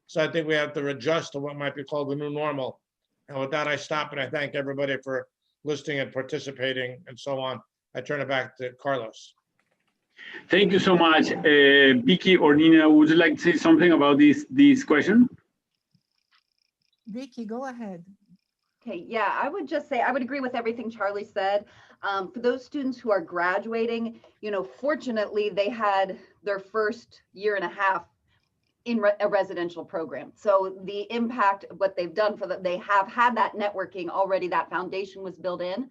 So I think we have to adjust to what might be called the new normal. And with that, I stop and I thank everybody for listening and participating and so on. I turn it back to Carlos. Thank you so much. Vicky or Nina, would you like to say something about this question? Vicky, go ahead. Okay, yeah, I would just say, I would agree with everything Charlie said. For those students who are graduating, fortunately, they had their first year and a half in a residential program. So the impact of what they've done they have had that networking already, that foundation was built in.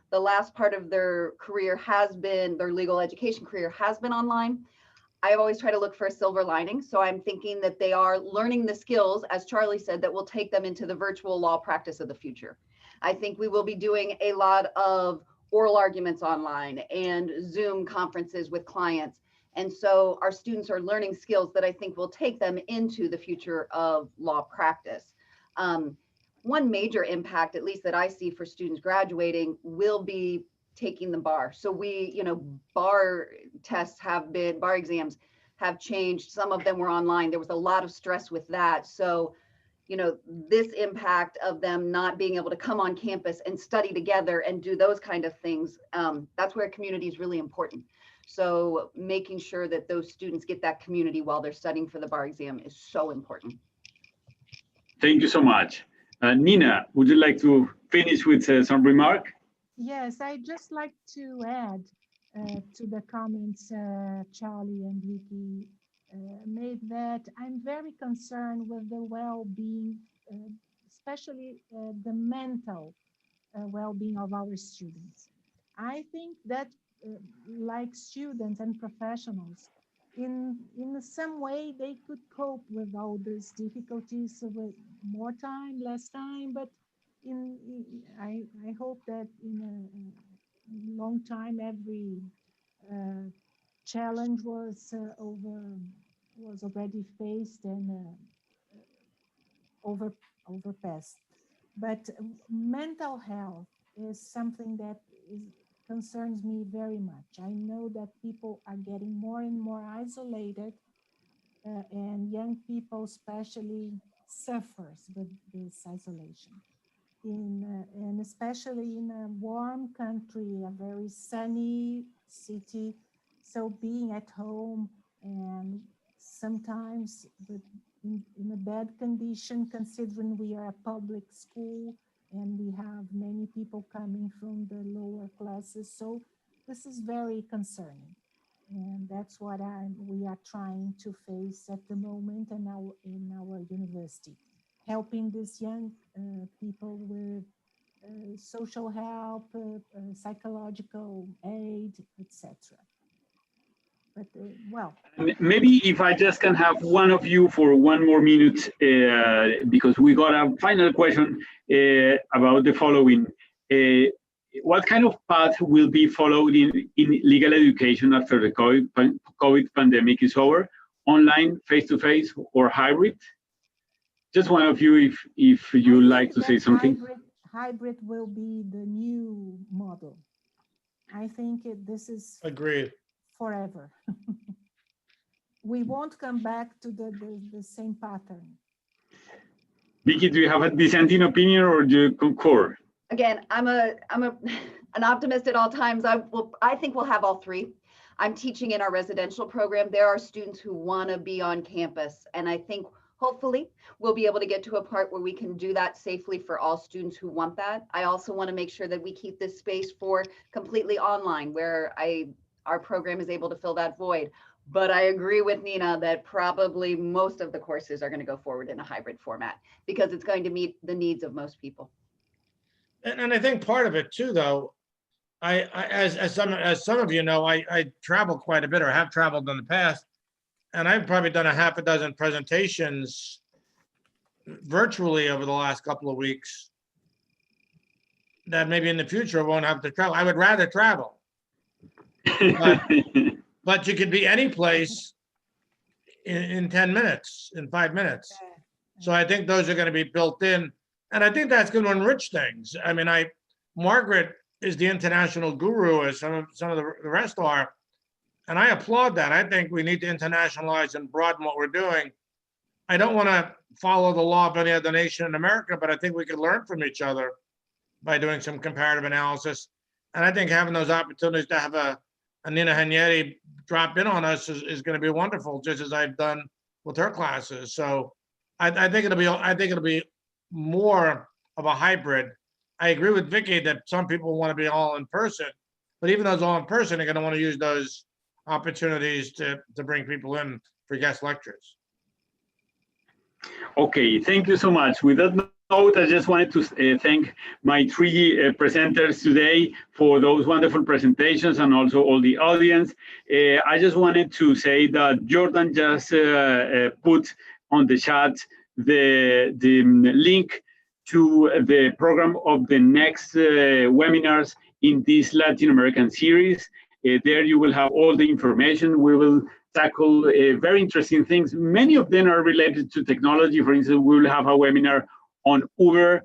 The last part of their career their legal education career has been online. I always try to look for a silver lining. So I'm thinking that they are learning the skills, as Charlie said, that will take them into the virtual law practice of the future. I think we will be doing a lot of oral arguments online and Zoom conferences with clients. And so our students are learning skills that I think will take them into the future of law practice. One major impact, at least that I see for students graduating, will be taking the bar. So bar exams have changed. Some of them were online. There was a lot of stress with that. So, this impact of them not being able to come on campus and study together and do those kind of things, that's where community is really important. So making sure that those students get that community while they're studying for the bar exam is so important. Thank you so much. Nina, would you like to finish with some remark? Yes, I'd just like to add to the comments Charlie and Vicky made, that I'm very concerned with the well-being, especially the mental well-being of our students. I think that like students and professionals, in some way they could cope with all these difficulties with more time, less time, but I hope that in a long time every challenge was already faced and overpassed. But mental health is something that concerns me very much. I know that people are getting more and more isolated, and young people especially suffers with this isolation. And especially in a warm country, a very sunny city, so being at home and sometimes in a bad condition, considering we are a public school and we have many people coming from the lower classes. So this is very concerning. And that's what we are trying to face at the moment in our university, helping these young people with social help, psychological aid, etc. But well, Maybe if I just can have one of you for one more minute, because we got a final question about the following. What kind of path will be followed in legal education after the COVID pandemic is over? Online, face-to-face, or hybrid? Just one of you, if you like to say something. Hybrid will be the new model. I think this is Agreed. forever. We won't come back to the same pattern. Vicky, do you have a dissenting opinion or do you concur? Again, I'm an optimist at all times. I think we'll have all three. I'm teaching in our residential program. There are students who want to be on campus, and I think hopefully we'll be able to get to a part where we can do that safely for all students who want that. I also want to make sure that we keep this space for completely online, where our program is able to fill that void. But I agree with Nina that probably most of the courses are going to go forward in a hybrid format because it's going to meet the needs of most people. And I think part of it too, though, as some of you know, I travel quite a bit, or have traveled in the past, and I've probably done a half a dozen presentations virtually over the last couple of weeks. That maybe in the future I won't have to travel. I would rather travel, but you could be any place in 10 minutes, in 5 minutes. So I think those are going to be built in. And I think that's going to enrich things. I mean, Margaret is the international guru, as some of the rest are. And I applaud that. I think we need to internationalize and broaden what we're doing. I don't want to follow the law of any other nation in America, but I think we could learn from each other by doing some comparative analysis. And I think having those opportunities to have a Nina Hanieri drop in on us is going to be wonderful, just as I've done with her classes. So I think it'll be more of a hybrid. I agree with Vicky that some people want to be all in person, but even those all in person are going to want to use those opportunities to bring people in for guest lectures. Okay, thank you so much. With that note, I just wanted to thank my three presenters today for those wonderful presentations, and also all the audience. I just wanted to say that Jordan just put on the chat the link to the program of the next webinars in this Latin American series. There you will have all the information. We will tackle very interesting things. Many of them are related to technology. For instance, we will have a webinar on Uber,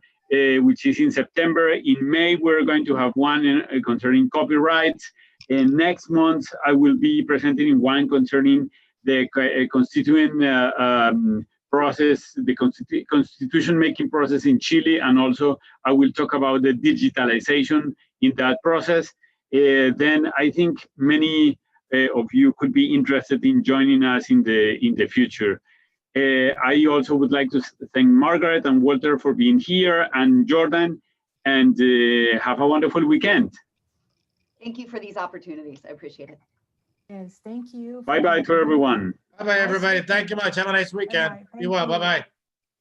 which is in September. In May, we're going to have one concerning copyrights. And next month, I will be presenting one concerning the constituent process, the constitution-making process in Chile, and also I will talk about the digitalization in that process. Then I think many of you could be interested in joining us in the future. I also would like to thank Margaret and Walter for being here, and Jordan, and have a wonderful weekend. Thank you for these opportunities. I appreciate it. Yes, thank you. Bye-bye to everyone. Bye-bye, everybody. Thank you much. Have a nice weekend. Bye-bye. Be well. Bye-bye.